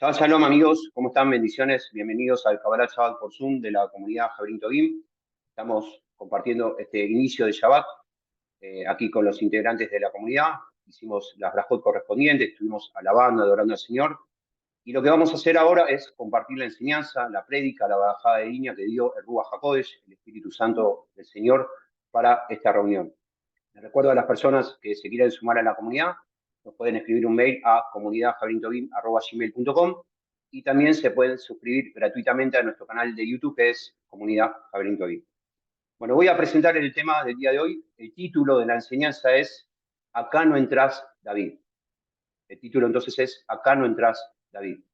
Shabbat Shalom, amigos, ¿cómo están? Bendiciones, bienvenidos al Kabbalah Shabbat por Zoom de la comunidad Javerín Tobim. Estamos compartiendo este inicio de Shabbat aquí con los integrantes de la comunidad. Hicimos las brajot correspondientes, estuvimos alabando, adorando al Señor. Y lo que vamos a hacer ahora es compartir la enseñanza, la prédica, la bajada de línea que dio el Ruach HaKodesh, el Espíritu Santo del Señor, para esta reunión. Les recuerdo a las personas que se quieren sumar a la comunidad, nos pueden escribir un mail a comunidadjaverintobim@gmail.com y también se pueden suscribir gratuitamente a nuestro canal de YouTube, que es Comunidad Javerín Tobim. Bueno, voy a presentar el tema del día de hoy. El título de la enseñanza es Acá no entras, David. El título entonces es Acá no entras, David.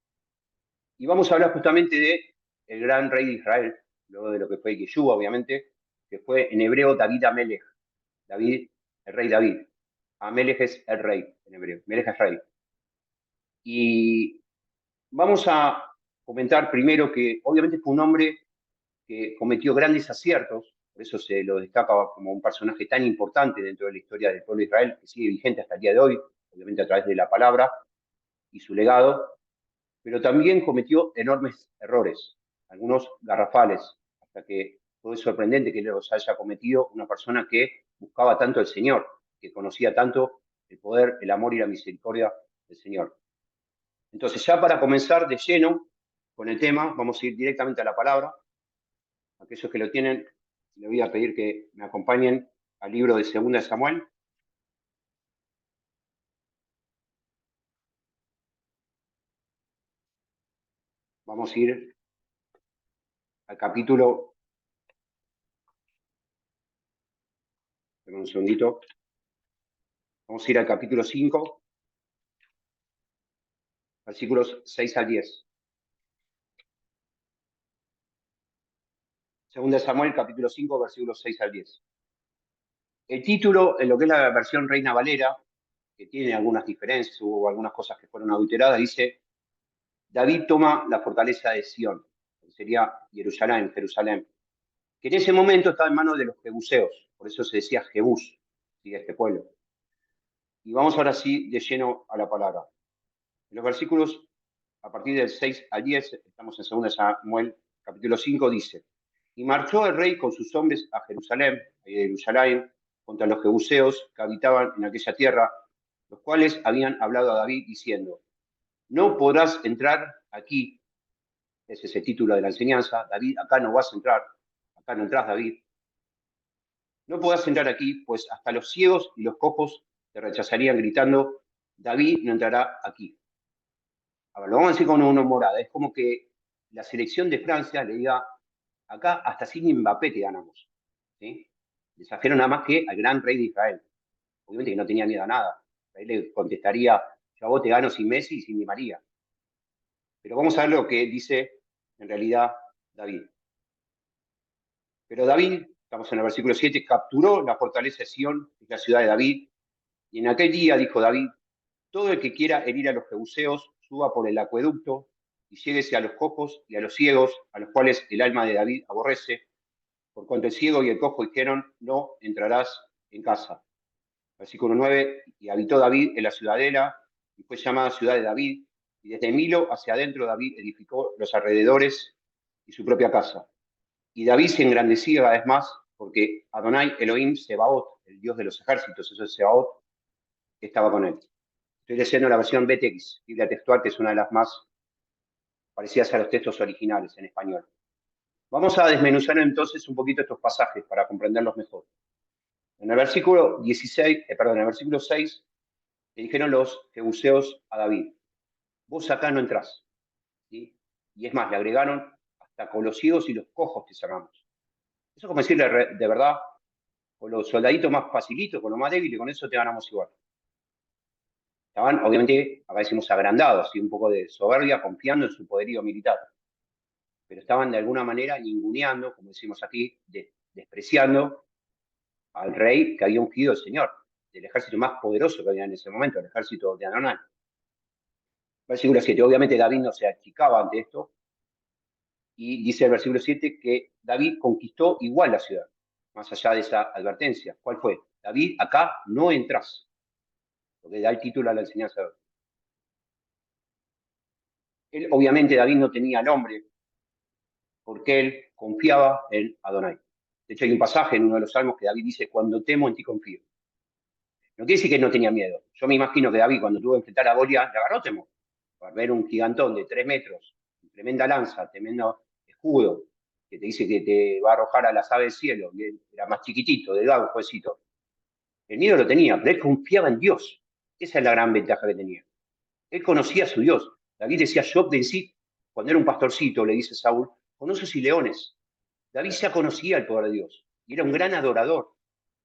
Y vamos a hablar justamente de el gran rey de Israel, luego de lo que fue Yeshua, obviamente, que fue en hebreo David Amelech. David, el rey David. Amelech es el rey en hebreo. Melech es rey. Y vamos a comentar primero que obviamente fue un hombre que cometió grandes aciertos, por eso se lo destaca como un personaje tan importante dentro de la historia del pueblo de Israel, que sigue vigente hasta el día de hoy, obviamente a través de la palabra y su legado, pero también cometió enormes errores, algunos garrafales, hasta que fue sorprendente que los haya cometido una persona que buscaba tanto al Señor, que conocía tanto el poder, el amor y la misericordia del Señor. Entonces, ya para comenzar de lleno con el tema, vamos a ir directamente a la palabra. Aquellos que lo tienen, les voy a pedir que me acompañen al libro de 2 Samuel. Vamos a ir al capítulo, un segundito, vamos a ir al capítulo 5, versículos 6 al 10. 2 Samuel, capítulo 5, versículos 6 al 10. El título, en lo que es la versión Reina Valera, que tiene algunas diferencias, hubo algunas cosas que fueron adulteradas, dice, David toma la fortaleza de Sión, que sería Jerusalén, que en ese momento estaba en manos de los jebuseos, por eso se decía Jebús, ¿sí? Este pueblo. Y vamos ahora sí de lleno a la palabra. En los versículos, a partir del 6 al 10, estamos en 2 Samuel, capítulo 5, dice, y marchó el rey con sus hombres a Jerusalén, contra los jebuseos que habitaban en aquella tierra, los cuales habían hablado a David diciendo, no podrás entrar aquí, ese es el título de la enseñanza, David, acá no vas a entrar, acá no entras, David, no podrás entrar aquí, pues hasta los ciegos y los cojos te rechazarían gritando, David no entrará aquí. A ver, lo vamos a decir con una morada, es como que la selección de Francia le diga, acá hasta sin Mbappé te ganamos, ¿sí? Desafiaron nada más que al gran rey de Israel. Obviamente que no tenía miedo a nada. Ahí le contestaría, yo a vos te gano sin Messi y sin Di María. Pero vamos a ver lo que dice en realidad David. Pero David, estamos en el versículo 7, capturó la fortaleza de Sión, que es la ciudad de David, y en aquel día, dijo David, todo el que quiera herir a los jebuseos, suba por el acueducto y lléguese a los cojos y a los ciegos, a los cuales el alma de David aborrece, por cuanto el ciego y el cojo dijeron, no entrarás en casa. Versículo 9, y habitó David en la ciudadela, y fue llamada ciudad de David, y desde Milo hacia adentro David edificó los alrededores y su propia casa. Y David se engrandecía cada vez más, porque Adonai Elohim Sebaot, el Dios de los ejércitos, eso es Sebaot, estaba con él. Estoy leyendo la versión BTX, Biblia textual, que es una de las más parecidas a los textos originales en español. Vamos a desmenuzar entonces un poquito estos pasajes para comprenderlos mejor. En el versículo 16, en el versículo 6, le dijeron los jebuseos a David, vos acá no entrás, ¿sí? Y es más, le agregaron, hasta con los ciegos y los cojos te cerramos. Eso es como decirle, de verdad, con los soldaditos más facilitos, con los más débiles, con eso te ganamos igual. Estaban, obviamente, acá decimos agrandados, y un poco de soberbia, confiando en su poderío militar. Pero estaban de alguna manera ninguneando, como decimos aquí, despreciando al rey que había ungido el Señor, del ejército más poderoso que había en ese momento, el ejército de Adonai. Versículo 7, obviamente David no se achicaba ante esto, y dice el versículo 7 que David conquistó igual la ciudad, más allá de esa advertencia. ¿Cuál fue? David, acá no entras, lo que da el título a la enseñanza de hoy. Él, obviamente, David no tenía al hombre porque él confiaba en Adonai. De hecho, hay un pasaje en uno de los salmos que David dice, cuando temo en ti confío. No quiere decir que no tenía miedo. Yo me imagino que David, cuando tuvo que enfrentar a Goliat, le agarró temor. Por ver un gigantón de 3 metros, tremenda lanza, tremendo escudo, que te dice que te va a arrojar a las aves del cielo, y él era más chiquitito, delgado, jueguecito. El miedo lo tenía, pero él confiaba en Dios. Esa es la gran ventaja que tenía. Él conocía a su Dios. David decía, Job de sí, cuando era un pastorcito, le dice Saúl, con osos y leones. David ya conocía el poder de Dios y era un gran adorador.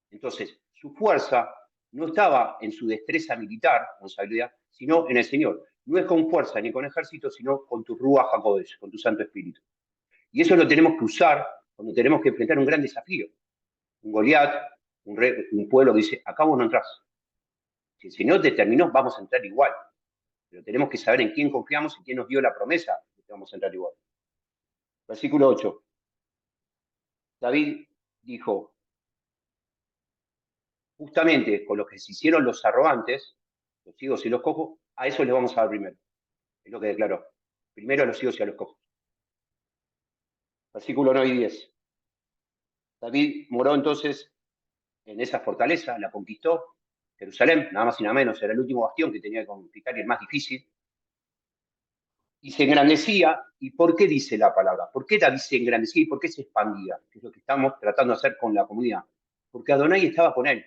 Entonces, su fuerza no estaba en su destreza militar, con su habilidad, sino en el Señor. No es con fuerza ni con ejército, sino con tu Ruach HaKodesh, con tu Santo Espíritu. Y eso lo tenemos que usar cuando tenemos que enfrentar un gran desafío. Un Goliat, un pueblo que dice, acá vos no entras. Si el Señor determinó, vamos a entrar igual. Pero tenemos que saber en quién confiamos y quién nos dio la promesa de que vamos a entrar igual. Versículo 8. David dijo, justamente con los que se hicieron los arrogantes, los ciegos y los cojos, a eso les vamos a dar primero. Es lo que declaró. Primero a los ciegos y a los cojos. Versículo 9 y 10. David moró entonces en esa fortaleza, la conquistó. Jerusalén, nada más y nada menos, era el último bastión que tenía que conquistar y el más difícil. Y se engrandecía. ¿Y por qué dice la palabra? ¿Por qué David se engrandecía y por qué se expandía? Que es lo que estamos tratando de hacer con la comunidad. Porque Adonai estaba con él.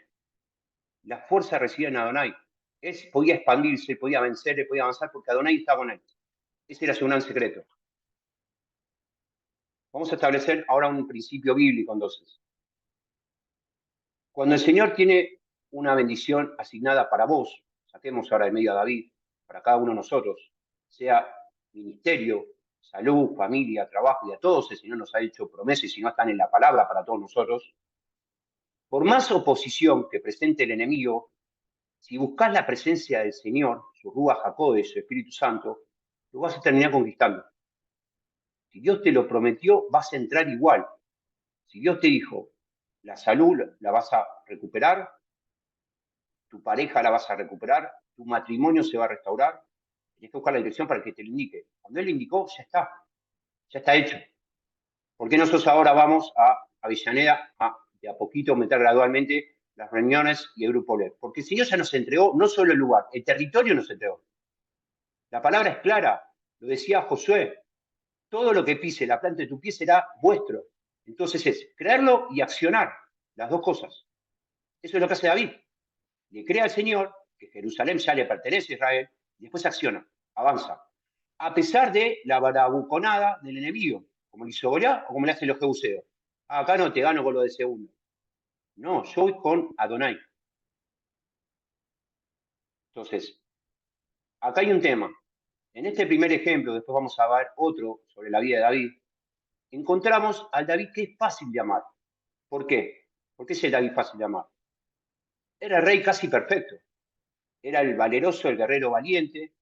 La fuerza residía en Adonai. Él podía expandirse, podía vencer, podía avanzar porque Adonai estaba con él. Ese era su gran secreto. Vamos a establecer ahora un principio bíblico entonces. Cuando el Señor tiene una bendición asignada para vos, saquemos ahora de medio a David, para cada uno de nosotros, sea ministerio, salud, familia, trabajo, y a todos el Señor nos ha hecho promesas y si no están en la palabra para todos nosotros, por más oposición que presente el enemigo, si buscas la presencia del Señor, su Ruach HaKodesh, su Espíritu Santo, lo vas a terminar conquistando. Si Dios te lo prometió, vas a entrar igual. Si Dios te dijo, la salud la vas a recuperar, tu pareja la vas a recuperar, tu matrimonio se va a restaurar, tienes que buscar la dirección para que te lo indique. Cuando Él lo indicó, ya está hecho. ¿Por qué nosotros ahora vamos a Avellaneda a de a poquito meter gradualmente las reuniones y el grupo LED? Porque el Señor ya nos entregó no solo el lugar, el territorio nos entregó. La palabra es clara, lo decía Josué, todo lo que pise la planta de tu pie será vuestro. Entonces es creerlo y accionar, las dos cosas. Eso es lo que hace David. Le crea al Señor que Jerusalén ya le pertenece a Israel y después acciona, avanza. A pesar de la barabuconada del enemigo, como le hizo Goliat o como le hacen los jebuseos. Acá no te gano con lo de segundo. No, yo voy con Adonai. Entonces, acá hay un tema. En este primer ejemplo, después vamos a ver otro sobre la vida de David, encontramos al David que es fácil de amar. ¿Por qué? ¿Por qué es el David fácil de amar? Era el rey casi perfecto. Era el valeroso, el guerrero valiente,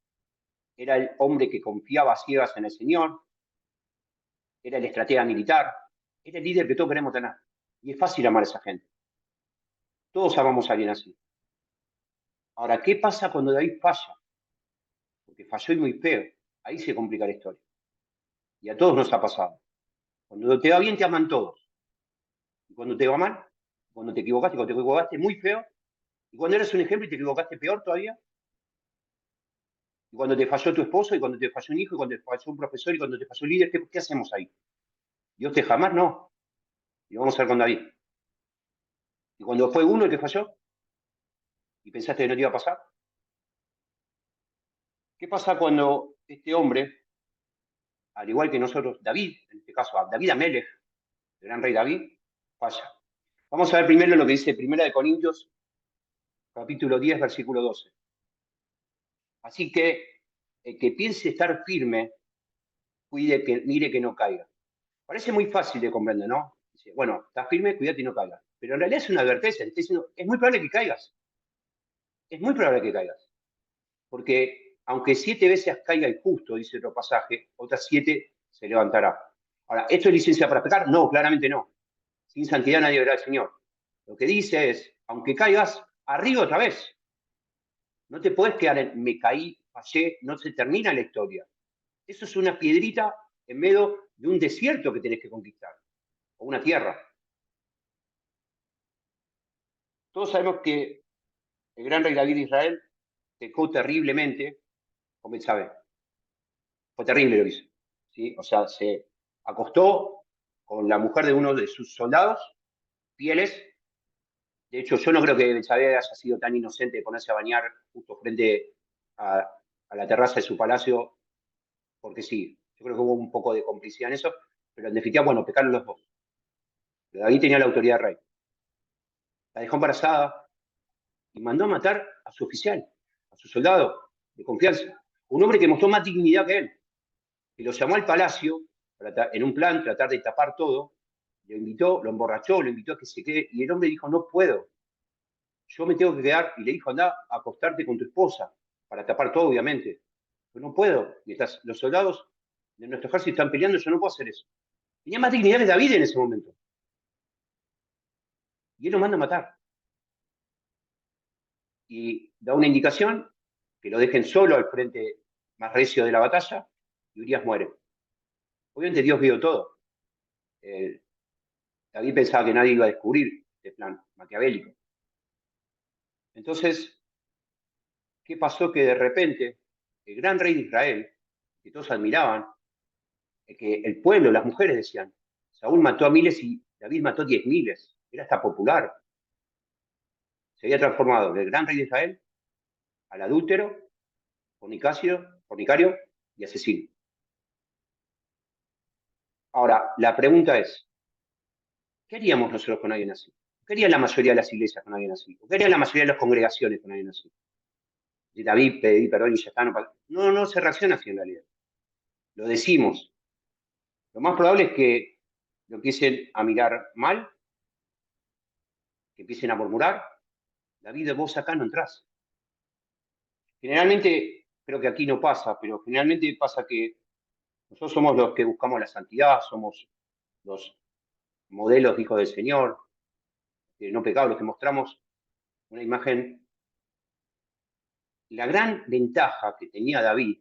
era el hombre que confiaba a ciegas en el Señor, era el estratega militar, era el líder que todos queremos tener. Y es fácil amar a esa gente. Todos amamos a alguien así. Ahora, ¿qué pasa cuando David falla? Porque falló y muy feo. Ahí se complica la historia. Y a todos nos ha pasado. Cuando te va bien, te aman todos. Y cuando te va mal, cuando te equivocaste muy feo, y cuando eres un ejemplo y te equivocaste peor todavía, y cuando te falló tu esposo, y cuando te falló un hijo, y cuando te falló un profesor, y cuando te falló un líder, ¿qué hacemos ahí? Dios te jamás no. Y vamos a ver con David. Y cuando fue uno el que falló, y pensaste que no te iba a pasar, ¿qué pasa cuando este hombre, al igual que nosotros, David, en este caso a David Amelech, el gran rey David, falla? Vamos a ver primero lo que dice Primera de Corintios, capítulo 10, versículo 12. Así que el que piense estar firme, mire que no caiga. Parece muy fácil de comprender, ¿no? Dice, bueno, estás firme, cuídate y no caigas. Pero en realidad es una advertencia, te está diciendo, es muy probable que caigas. Es muy probable que caigas. Porque aunque 7 veces caiga el justo, dice otro pasaje, otras 7 se levantará. Ahora, ¿esto es licencia para pecar? No, claramente no. Sin santidad nadie verá al Señor. Lo que dice es, aunque caigas, arriba otra vez. No te podés quedar en me caí, fallé, no se termina la historia. Eso es una piedrita en medio de un desierto que tenés que conquistar, o una tierra. Todos sabemos que el gran rey David de Israel pecó terriblemente con Betsabé. Fue terrible lo que hizo. ¿Sí? O sea, se acostó con la mujer de uno de sus soldados fieles. De hecho, yo no creo que Betsabé haya sido tan inocente de ponerse a bañar justo frente a, a la terraza de su palacio, porque sí, yo creo que hubo un poco de complicidad en eso, pero en definitiva, bueno, pecaron los dos. Pero David tenía la autoridad de rey. La dejó embarazada y mandó a matar a su oficial, a su soldado de confianza, un hombre que mostró más dignidad que él, y lo llamó al palacio para, en un plan, tratar de tapar todo, lo invitó, lo emborrachó, lo invitó a que se quede, y el hombre dijo, no puedo, yo me tengo que quedar, y le dijo, anda a acostarte con tu esposa, para tapar todo, obviamente. Pero no puedo, mientras los soldados de nuestro ejército están peleando, yo no puedo hacer eso. Tenía más dignidad que David en ese momento, y él lo manda a matar. Y da una indicación, que lo dejen solo al frente más recio de la batalla, y Urias muere. Obviamente Dios vio todo. Eh, David pensaba que nadie iba a descubrir este plan maquiavélico. Entonces, ¿qué pasó? Que de repente el gran rey de Israel, que todos admiraban, que el pueblo, las mujeres decían, Saúl mató a miles y David mató 10.000, era hasta popular. Se había transformado del gran rey de Israel al adúltero, fornicario y asesino. Ahora, la pregunta es, ¿qué haríamos nosotros con alguien así? ¿Qué haría la mayoría de las iglesias con alguien así? ¿Qué haría la mayoría de las congregaciones con alguien así? De David, pedí perdón y ya está. No se reacciona así en realidad. Lo decimos. Lo más probable es que lo empiecen a mirar mal, que empiecen a murmurar. David, vos acá no entrás. Generalmente, creo que aquí no pasa, pero generalmente pasa que nosotros somos los que buscamos la santidad, somos los modelos hijos del Señor, no pecados, los que mostramos una imagen. La gran ventaja que tenía David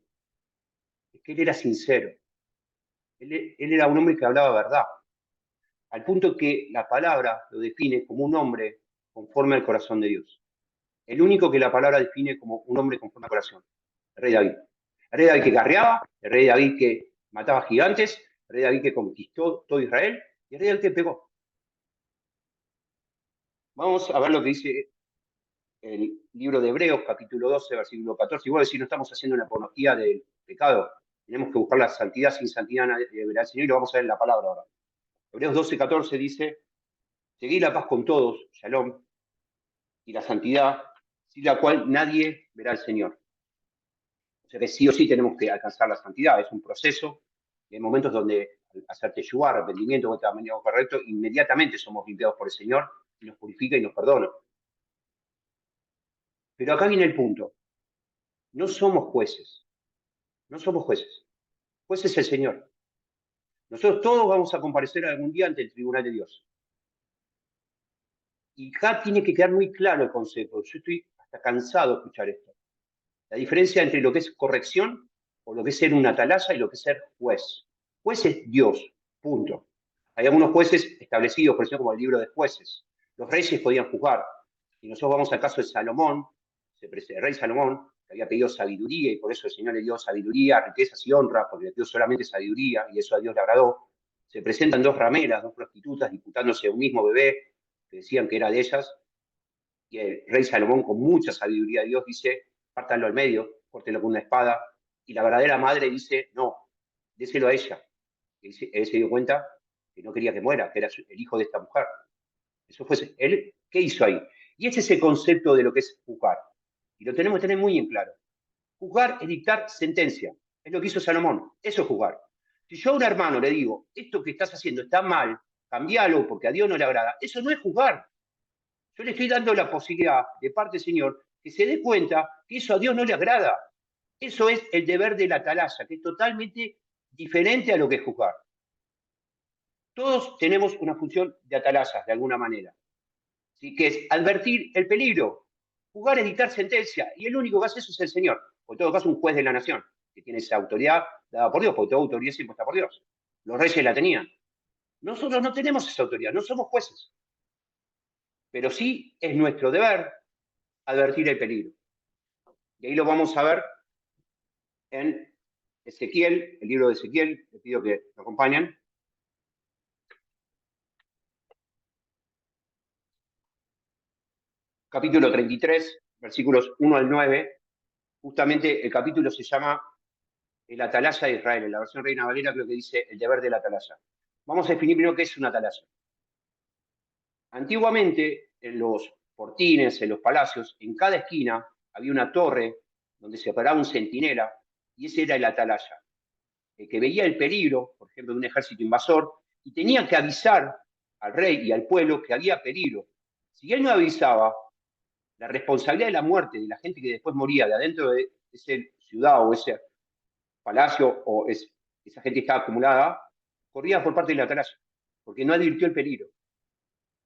es que él era sincero. Él era un hombre que hablaba verdad, al punto que la palabra lo define como un hombre conforme al corazón de Dios. El único que la palabra define como un hombre conforme al corazón, el rey David. El rey David que guerreaba, el rey David que mataba gigantes, el rey David que conquistó todo Israel, y el rey David que pegó. Vamos a ver lo que dice el libro de Hebreos, capítulo 12, versículo 14. Igual si no estamos haciendo una apología del pecado, tenemos que buscar la santidad, sin santidad nadie verá al Señor, y lo vamos a ver en la palabra ahora. Hebreos 12, 14 dice, seguid la paz con todos, shalom, y la santidad, sin la cual nadie verá al Señor. O sea que sí o sí tenemos que alcanzar la santidad, es un proceso, y hay momentos donde al hacer teshuvá, arrepentimiento, o camino correcto, inmediatamente somos limpiados por el Señor, y nos purifica y nos perdona. Pero acá viene el punto, no somos jueces, no somos jueces, juez es el Señor. Nosotros todos vamos a comparecer algún día ante el tribunal de Dios. Y acá tiene que quedar muy claro el concepto. Yo estoy hasta cansado de escuchar esto. La diferencia entre lo que es corrección o lo que es ser un atalaya y lo que es ser juez. Juez es Dios, punto. Hay algunos jueces establecidos, por ejemplo, como el libro de jueces. Los reyes podían juzgar. Y nosotros vamos al caso de Salomón, el rey Salomón, que había pedido sabiduría y por eso el Señor le dio sabiduría, riquezas y honra, porque le dio solamente sabiduría y eso a Dios le agradó. Se presentan dos rameras, dos prostitutas disputándose un mismo bebé, que decían que era de ellas, y el rey Salomón, con mucha sabiduría de Dios, dice, pártanlo al medio, córtenlo con una espada, y la verdadera madre dice, no, déselo a ella. Él se dio cuenta que no quería que muera, que era el hijo de esta mujer. Eso fue él, ¿qué hizo ahí? Y ese es el concepto de lo que es juzgar. Y lo tenemos que tener muy en claro. Juzgar es dictar sentencia. Es lo que hizo Salomón. Eso es juzgar. Si yo a un hermano le digo, esto que estás haciendo está mal, cambialo porque a Dios no le agrada, eso no es juzgar. Yo le estoy dando la posibilidad de parte del Señor que se dé cuenta que eso a Dios no le agrada. Eso es el deber de la atalaya, que es totalmente diferente a lo que es juzgar. Todos tenemos una función de atalayas, de alguna manera, ¿sí? Que es advertir el peligro. Juzgar es dictar sentencia, y el único que hace eso es el Señor, o en todo caso un juez de la nación, que tiene esa autoridad dada por Dios, porque toda autoridad es impuesta por Dios. Los reyes la tenían. Nosotros no tenemos esa autoridad, no somos jueces. Pero sí es nuestro deber advertir el peligro. Y ahí lo vamos a ver en Ezequiel, el libro de Ezequiel. Les pido que me acompañen. Capítulo 33, versículos 1 al 9. Justamente el capítulo se llama El atalaya de Israel. En la versión Reina Valera creo que dice el deber del atalaya. Vamos a definir primero qué es un atalaya. Antiguamente, en los fortines, en los palacios, en cada esquina había una torre donde se paraba un centinela y ese era el atalaya, el que veía el peligro, por ejemplo, de un ejército invasor y tenía que avisar al rey y al pueblo que había peligro. Si él no avisaba, la responsabilidad de la muerte de la gente que después moría de adentro de esa ciudad o ese palacio o esa gente que estaba acumulada, corría por parte del atalaya, porque no advirtió el peligro.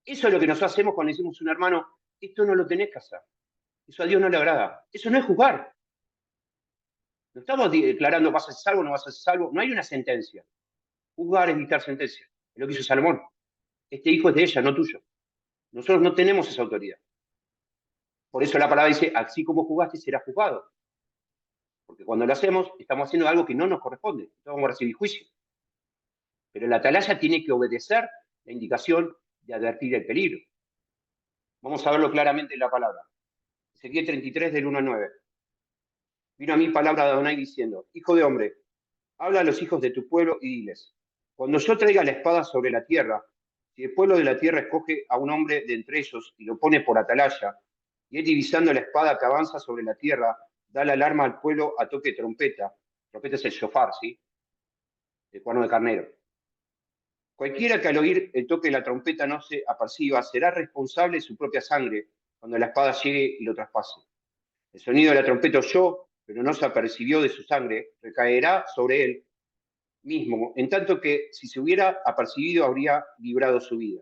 Eso es lo que nosotros hacemos cuando decimos a un hermano, esto no lo tenés que hacer. Eso a Dios no le agrada. Eso no es juzgar. No estamos declarando vas a ser salvo o no vas a ser salvo. No hay una sentencia. Juzgar es dictar sentencia. Es lo que hizo Salomón. Este hijo es de ella, no tuyo. Nosotros no tenemos esa autoridad. Por eso la palabra dice, así como juzgaste, serás juzgado. Porque cuando lo hacemos, estamos haciendo algo que no nos corresponde. Entonces vamos a recibir juicio. Pero el atalaya tiene que obedecer la indicación de advertir el peligro. Vamos a verlo claramente en la palabra. Ezequiel 33, del 1 al 9. Vino a mí palabra de Adonai diciendo, hijo de hombre, habla a los hijos de tu pueblo y diles, cuando yo traiga la espada sobre la tierra, si el pueblo de la tierra escoge a un hombre de entre ellos y lo pone por atalaya, y él divisando la espada que avanza sobre la tierra, da la alarma al pueblo a toque de trompeta. Trompeta es el shofar, ¿sí? El cuerno de carnero. Cualquiera que al oír el toque de la trompeta no se aperciba, será responsable de su propia sangre cuando la espada llegue y lo traspase. El sonido de la trompeta oyó, pero no se apercibió de su sangre, recaerá sobre él mismo, en tanto que si se hubiera apercibido habría librado su vida.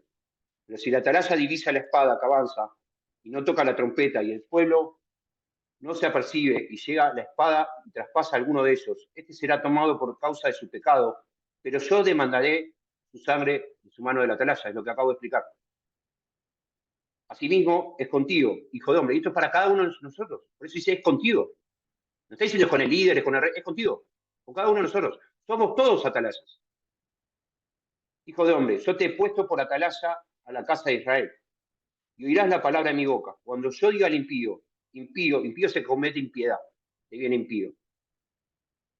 Pero si la atalaya divisa la espada que avanza y no toca la trompeta y el pueblo no se apercibe y llega la espada y traspasa a alguno de ellos, este será tomado por causa de su pecado, pero yo demandaré su sangre de su mano de la atalaya, es lo que acabo de explicar. Asimismo, es contigo, hijo de hombre, y esto es para cada uno de nosotros, por eso dice es contigo. No está diciendo es con el líder, es con el rey, es contigo, con cada uno de nosotros. Somos todos atalayas. Hijo de hombre, yo te he puesto por atalaya a la casa de Israel, y oirás la palabra de mi boca. Cuando yo diga al impío, impío se comete impiedad, te viene impío.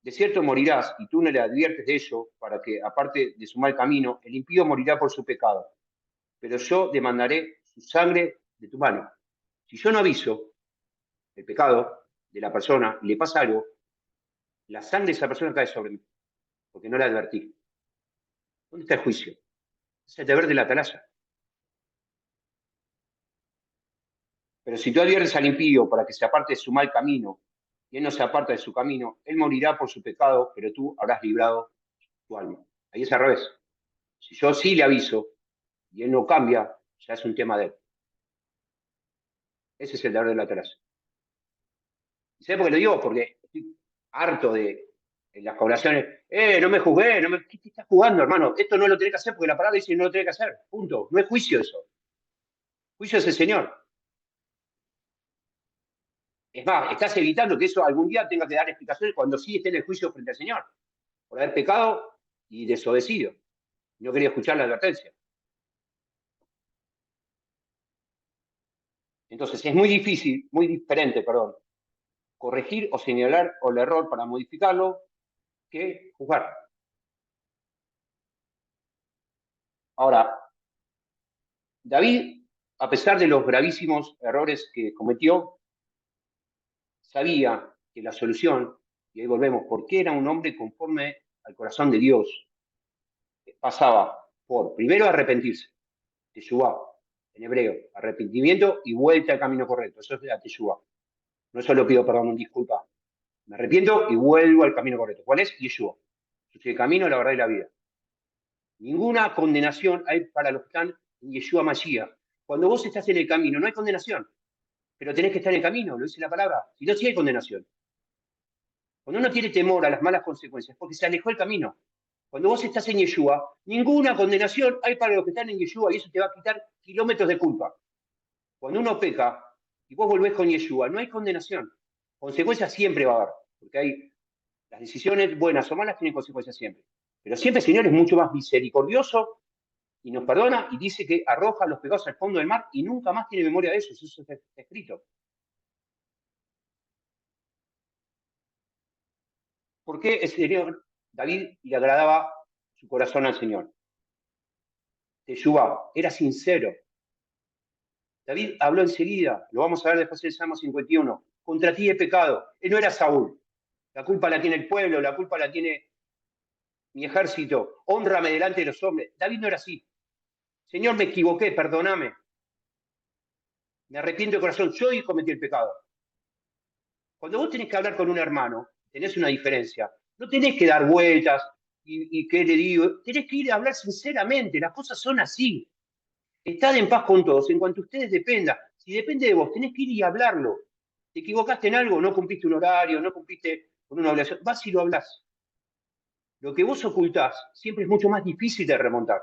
De cierto morirás, y tú no le adviertes de ello, para que, aparte de su mal camino, el impío morirá por su pecado. Pero yo demandaré su sangre de tu mano. Si yo no aviso el pecado de la persona y le pasa algo, la sangre de esa persona cae sobre mí, porque no la advertí. ¿Dónde está el juicio? Es el deber de la atalaya. Pero si tú adviertes al impío para que se aparte de su mal camino, y él no se aparta de su camino, él morirá por su pecado, pero tú habrás librado tu alma. Ahí es al revés. Si yo sí le aviso y él no cambia, ya es un tema de él. Ese es el deber de la atalaya. ¿Y sabes por qué lo digo? Porque estoy harto de las poblaciones. No me juzgué, no me... ¿Qué te estás jugando, hermano? Esto no lo tenés que hacer porque la palabra dice que no lo tenés que hacer. Punto. No es juicio eso. Juicio es el Señor. Es más, estás evitando que eso algún día tenga que dar explicaciones cuando sí esté en el juicio frente al Señor, por haber pecado y desobedecido. No quería escuchar la advertencia. Entonces, es muy difícil, muy diferente, perdón, corregir o señalar el error para modificarlo que juzgar. Ahora, David, a pesar de los gravísimos errores que cometió, sabía que la solución, y ahí volvemos, porque era un hombre conforme al corazón de Dios, pasaba por, primero, arrepentirse, teshuvá, en hebreo, arrepentimiento y vuelta al camino correcto, eso es la teshuvá. No solo pido perdón, disculpa, me arrepiento y vuelvo al camino correcto. ¿Cuál es? Yeshua. Yo soy el camino, la verdad y la vida. Ninguna condenación hay para los que están en Yeshua Mashiach. Cuando vos estás en el camino, no hay condenación, pero tenés que estar en el camino, lo dice la palabra. Si no, sí hay condenación. Cuando uno tiene temor a las malas consecuencias, porque se alejó del camino. Cuando vos estás en Yeshua, ninguna condenación hay para los que están en Yeshua y eso te va a quitar kilómetros de culpa. Cuando uno peca y vos volvés con Yeshua, no hay condenación. Consecuencias siempre va a haber, porque hay las decisiones buenas o malas tienen consecuencias siempre. Pero siempre el Señor es mucho más misericordioso y nos perdona y dice que arroja los pecados al fondo del mar y nunca más tiene memoria de eso. Eso está escrito. ¿Por qué el Señor David le agradaba su corazón al Señor? Teshuvá, era sincero. David habló enseguida, lo vamos a ver después en el Salmo 51. Contra ti he pecado. Él no era Saúl. La culpa la tiene el pueblo, la culpa la tiene mi ejército. Hónrame delante de los hombres. David no era así. Señor, me equivoqué, perdóname. Me arrepiento de corazón. Yo hoy cometí el pecado. Cuando vos tenés que hablar con un hermano, tenés una diferencia. No tenés que dar vueltas y qué le digo. Tenés que ir a hablar sinceramente. Las cosas son así. Estad en paz con todos en cuanto a ustedes dependa. Si depende de vos, tenés que ir y hablarlo. Te equivocaste en algo, no cumpliste un horario, no cumpliste con una obligación. Vas y lo hablas. Lo que vos ocultás siempre es mucho más difícil de remontar.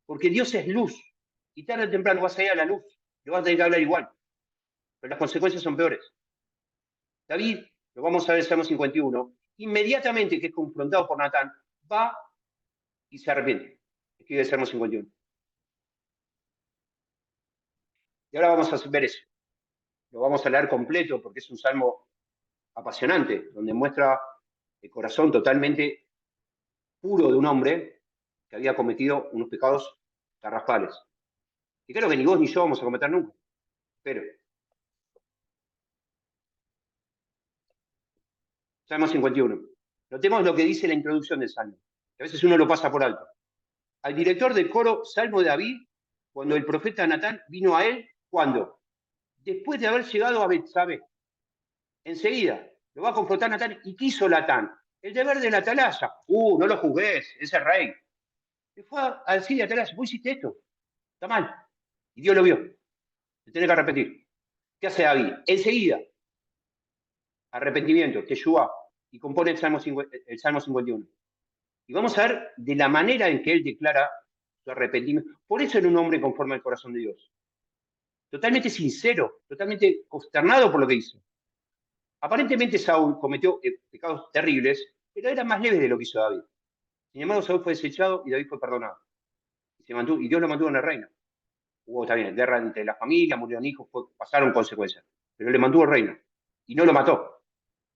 Porque Dios es luz. Y tarde o temprano vas a ir a la luz. Lo vas a tener que hablar igual. Pero las consecuencias son peores. David, lo vamos a ver en Salmo 51, inmediatamente que es confrontado por Natán, va y se arrepiente. Escribe el Salmo 51. Y ahora vamos a ver eso. Lo vamos a leer completo porque es un salmo apasionante, donde muestra el corazón totalmente puro de un hombre que había cometido unos pecados garrafales. Y creo que ni vos ni yo vamos a cometer nunca. Pero, Salmo 51. Notemos lo que dice la introducción del salmo, que a veces uno lo pasa por alto. Al director del coro, Salmo de David, cuando el profeta Natán vino a él, ¿cuándo? Después de haber llegado a Betsabé. Enseguida, lo va a confrontar Natán. ¿Y qué hizo Natán? El deber de la atalaya. No lo juzgues, ese rey. Le fue a decir a Atalaya, vos hiciste esto, está mal. Y Dios lo vio. Se tiene que arrepentir. ¿Qué hace David? Enseguida, arrepentimiento, Teshuvá, y compone el Salmo 51. Y vamos a ver de la manera en que él declara su arrepentimiento. Por eso era un hombre conforme al corazón de Dios. Totalmente sincero, totalmente consternado por lo que hizo. Aparentemente Saúl cometió pecados terribles, pero eran más leves de lo que hizo David. Sin embargo, Saúl fue desechado y David fue perdonado. Y Dios lo mantuvo en el reino. Hubo también guerra entre las familias, murieron hijos, pasaron consecuencias. Pero le mantuvo el reino y no lo mató.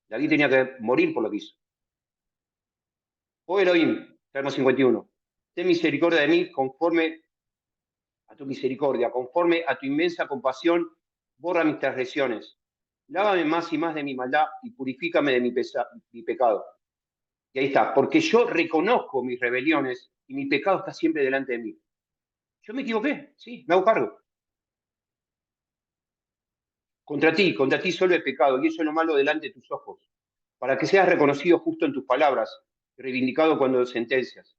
David tenía que morir por lo que hizo. Oh Elohim, Salmo 51, ten misericordia de mí conforme a tu misericordia, conforme a tu inmensa compasión, borra mis transgresiones. Lávame más y más de mi maldad y purifícame de mi pecado. Y ahí está, porque yo reconozco mis rebeliones y mi pecado está siempre delante de mí. Yo me equivoqué, sí, me hago cargo. Contra ti solo he pecado y eso es lo malo delante de tus ojos, para que seas reconocido justo en tus palabras y reivindicado cuando sentencias.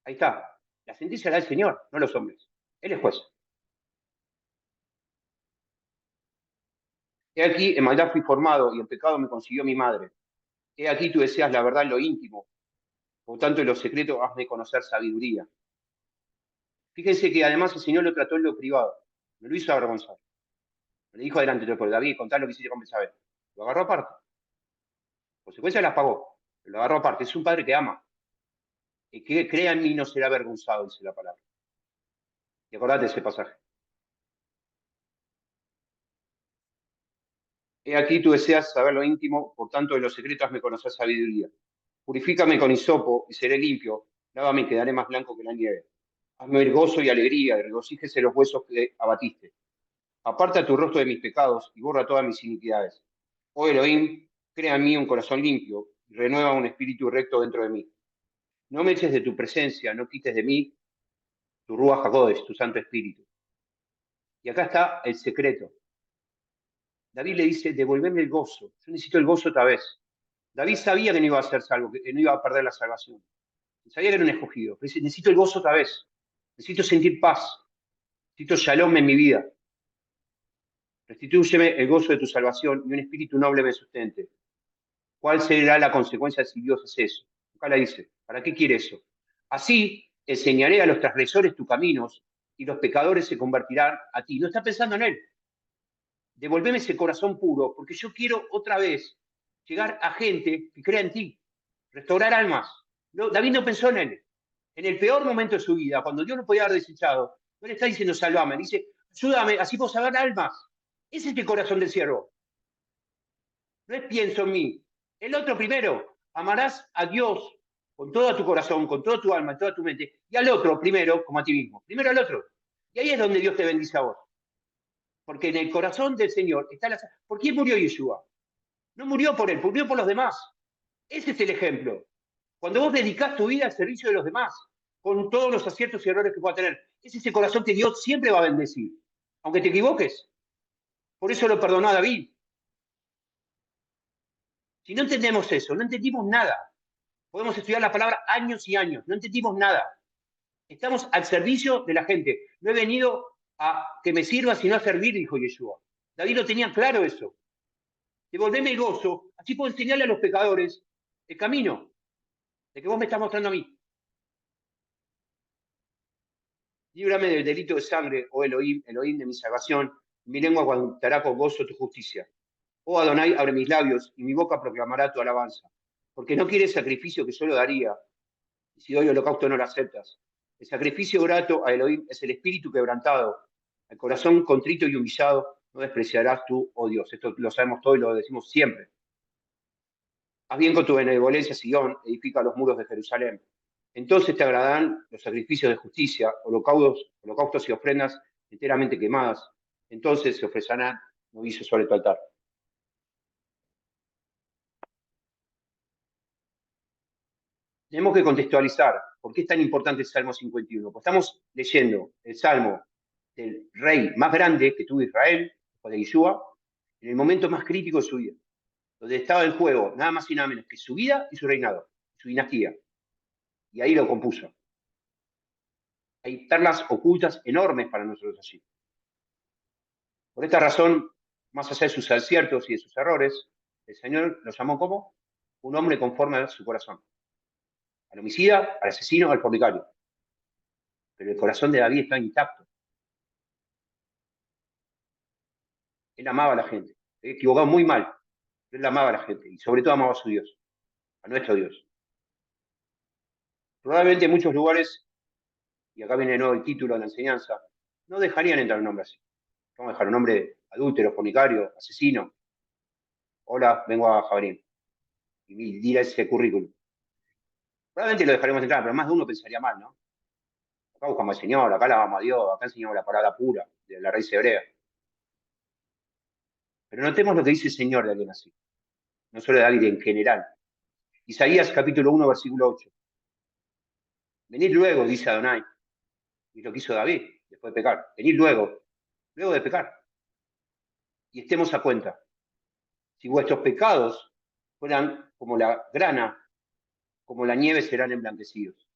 Ahí está. La sentencia la da el Señor, no los hombres. Él es juez. He aquí, en maldad fui formado y en pecado me consiguió mi madre. He aquí tú deseas la verdad en lo íntimo, por tanto en lo secreto hazme conocer sabiduría. Fíjense que además el Señor lo trató en lo privado, no lo hizo avergonzar. Le dijo adelante del pueblo, David, contá lo que hiciste con Betsabé. Lo agarró aparte. Consecuencias las pagó, pero lo agarró aparte. Es un padre que ama. Y que crea en mí no será avergonzado, dice la palabra. Y acordate de ese pasaje. He aquí tú deseas saber lo íntimo, por tanto de los secretos me conocer sabiduría. Purifícame con hisopo y seré limpio. Lávame y quedaré más blanco que la nieve. Hazme oír gozo y alegría, y regocíjese los huesos que abatiste. Aparta tu rostro de mis pecados y borra todas mis iniquidades. Oh Elohim, crea en mí un corazón limpio y renueva un espíritu recto dentro de mí. No me eches de tu presencia, no quites de mí tu Ruach HaKodesh, tu Santo Espíritu. Y acá está el secreto. David le dice, devolveme el gozo. Yo necesito el gozo otra vez. David sabía que no iba a ser salvo, que no iba a perder la salvación. Sabía que era un escogido. Pero dice, necesito el gozo otra vez. Necesito sentir paz. Necesito shalom en mi vida. Restitúyeme el gozo de tu salvación y un espíritu noble me sustente. ¿Cuál será la consecuencia si Dios hace eso? Acá la dice. ¿Para qué quiere eso? Así enseñaré a los transgresores tus caminos y los pecadores se convertirán a ti. No está pensando en él. Devolveme ese corazón puro, porque yo quiero otra vez llegar a gente que crea en ti, restaurar almas. No, David no pensó en él. En el peor momento de su vida, cuando Dios lo podía haber desechado, no le está diciendo salvame, dice ayúdame, así puedo salvar almas. Ese es el corazón del siervo. No es pienso en mí. El otro primero, amarás a Dios con todo tu corazón, con toda tu alma, toda tu mente, y al otro primero como a ti mismo. Primero al otro. Y ahí es donde Dios te bendice a vos. Porque en el corazón del Señor está la... ¿Por quién murió Yeshua? No murió por él, murió por los demás. Ese es el ejemplo. Cuando vos dedicás tu vida al servicio de los demás, con todos los aciertos y errores que pueda tener, ese es el corazón que Dios siempre va a bendecir. Aunque te equivoques. Por eso lo perdonó a David. Si no entendemos eso, no entendimos nada. Podemos estudiar la palabra años y años, no entendimos nada. Estamos al servicio de la gente. No he venido a que me sirva, sino a servir, dijo Yeshua. David lo tenía claro eso. Devolveme el gozo, así puedo enseñarle a los pecadores el camino de que vos me estás mostrando a mí. Líbrame del delito de sangre, oh Elohim, Elohim de mi salvación. Mi lengua aguantará con gozo tu justicia. Oh Adonai, abre mis labios y mi boca proclamará tu alabanza. Porque no quieres sacrificio que solo daría, y si doy holocausto no lo aceptas. El sacrificio grato a Elohim es el espíritu quebrantado, el corazón contrito y humillado no despreciarás tú, oh Dios. Esto lo sabemos todos y lo decimos siempre. Haz bien con tu benevolencia, Sion, edifica los muros de Jerusalén. Entonces te agradarán los sacrificios de justicia, holocaustos y ofrendas enteramente quemadas. Entonces se ofrecerán novicios sobre tu altar. Tenemos que contextualizar por qué es tan importante el Salmo 51. Porque estamos leyendo el Salmo del rey más grande que tuvo Israel, después de Yeshua, en el momento más crítico de su vida, donde estaba en juego nada más y nada menos que su vida y su reinado, su dinastía. Y ahí lo compuso. Hay perlas ocultas enormes para nosotros allí. Por esta razón, más allá de sus aciertos y de sus errores, el Señor lo llamó como un hombre conforme a su corazón. Al homicida, al asesino, al fornicario. Pero el corazón de David está intacto. Él amaba a la gente. Se equivocado muy mal. Pero él amaba a la gente y sobre todo amaba a su Dios, a nuestro Dios. Probablemente en muchos lugares, y acá viene de nuevo el título de la enseñanza, no dejarían entrar un hombre así. Vamos a dejar un hombre adúltero, fornicario, asesino. Hola, vengo a Jabrín. Y dirá ese currículum. Probablemente lo dejaremos entrar, pero más de uno pensaría mal, ¿no? Acá buscamos al Señor, acá alabamos a Dios, acá enseñamos la palabra pura de la raíz hebrea. Pero notemos lo que dice el Señor de alguien así. No solo de David, en general. Isaías capítulo 1, versículo 8. Venid luego, dice Adonai. Y lo que hizo David después de pecar. Venid luego de pecar. Y estemos a cuenta. Si vuestros pecados fueran como la grana, como la nieve serán emblanquecidos.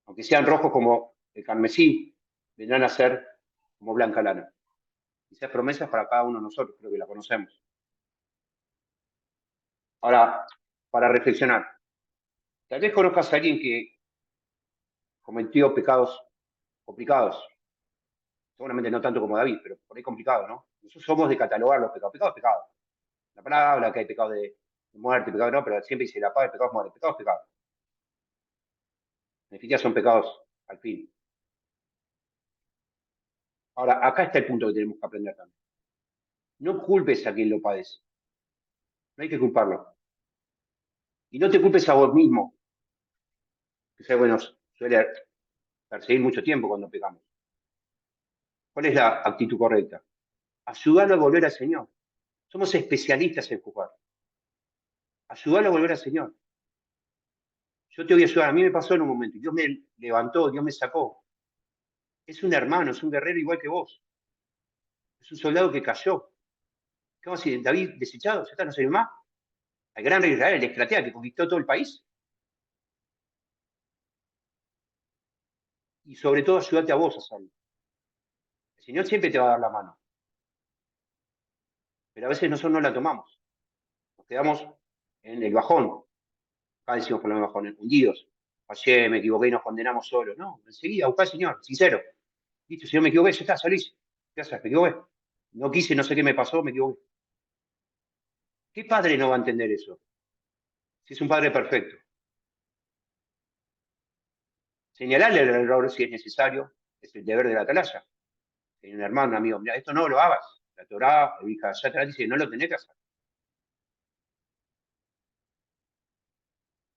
Aunque sean rojos como el carmesí, vendrán a ser como blanca lana. Esas promesas para cada uno de nosotros, creo que la conocemos. Ahora, para reflexionar, tal vez conozcas a alguien que cometió pecados complicados, seguramente no tanto como David, pero por ahí complicado, ¿no? Nosotros somos de catalogar los pecados. Pecado es pecado. La palabra habla que hay pecado de muerte, pecado no, pero siempre dice la paz, pecado es muerte, pecado es pecado. En definitiva son pecados al fin. Ahora, acá está el punto que tenemos que aprender también. No culpes a quien lo padece. No hay que culparlo. Y no te culpes a vos mismo, que bueno, suele perseguir mucho tiempo cuando pecamos. ¿Cuál es la actitud correcta? Ayudarlo a volver al Señor. Somos especialistas en juzgar. Ayudarlo a volver al Señor. Yo te voy a ayudar. A mí me pasó en un momento. Dios me levantó, Dios me sacó. Es un hermano, es un guerrero igual que vos. Es un soldado que cayó. ¿Qué vamos a decir? David desechado, ya está, no se más. Al gran rey de Israel, el estratega que conquistó todo el país. Y sobre todo, ayúdate a vos a hacerlo. El Señor siempre te va a dar la mano. Pero a veces nosotros no la tomamos. nos quedamos en el bajón. Acá decimos por el bajón, hundidos. Fallé, me equivoqué y nos condenamos solos. No, enseguida, buscá al Señor, sincero. Listo, Señor, me equivoqué, ya está, salís. ¿Qué haces? Me equivoqué. No quise, no sé qué me pasó, me equivoqué. ¿Qué padre no va a entender eso? Si es un padre perfecto. Señalarle el error si es necesario, es el deber de la atalaya. Si hay un hermano, un amigo, mira, esto no lo hagas. La Torá, el hija, ya te dice, no lo tenés que hacer.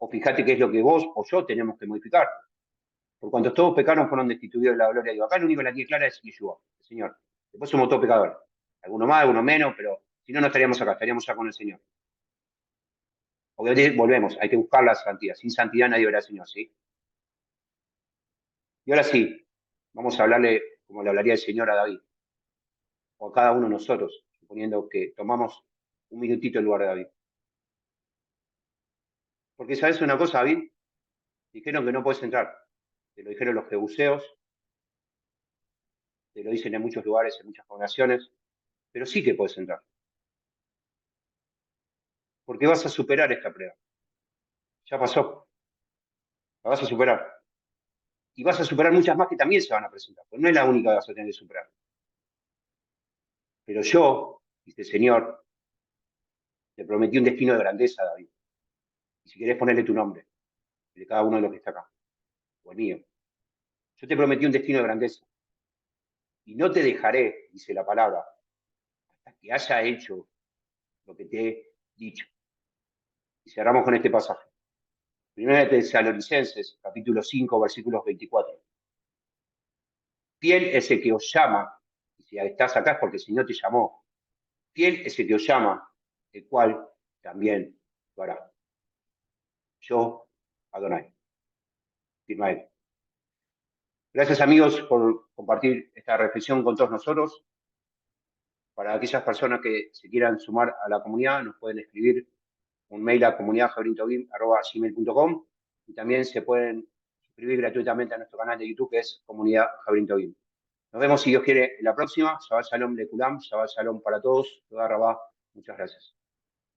O fíjate qué es lo que vos o yo tenemos que modificar. Por cuanto todos pecaron, fueron destituidos de la gloria de Dios. Acá lo único que la tiene clara es Yeshua, el Señor. Después somos todos pecadores. Algunos más, algunos menos, pero si no, no estaríamos acá, estaríamos ya con el Señor. Porque volvemos, hay que buscar la santidad. Sin santidad nadie verá al Señor, ¿sí? Y ahora sí, vamos a hablarle como le hablaría el Señor a David, o a cada uno de nosotros, suponiendo que tomamos un minutito en lugar de David. Porque sabes una cosa, David, dijeron que no puedes entrar. Te lo dijeron los jebuseos, te lo dicen en muchos lugares, en muchas congregaciones, pero sí que puedes entrar. Porque vas a superar esta prueba. Ya pasó, la vas a superar. Y vas a superar muchas más que también se van a presentar, porque no es la única que vas a tener que superar. Pero yo, dice el Señor, te prometí un destino de grandeza, David. Y si querés ponerle tu nombre, el de cada uno de los que está acá, o el mío. Yo te prometí un destino de grandeza. Y no te dejaré, dice la palabra, hasta que haya hecho lo que te he dicho. Y cerramos con este pasaje. Primera de Tesalonicenses, capítulo 5, versículos 24. Fiel es el que os llama, y si estás acá es porque el Señor te llamó. Fiel es el que os llama, el cual también lo hará. Yo, Adonai, Ismael. Gracias amigos por compartir esta reflexión con todos nosotros. Para aquellas personas que se quieran sumar a la comunidad, nos pueden escribir un mail a comunidadjabrintovim@gmail.com y también se pueden suscribir gratuitamente a nuestro canal de YouTube que es Comunidad Jabrintovim. Nos vemos si Dios quiere en la próxima. Shabbat Shalom Lekulam, Shabbat Shalom para todos. Toda Rabá. Muchas gracias.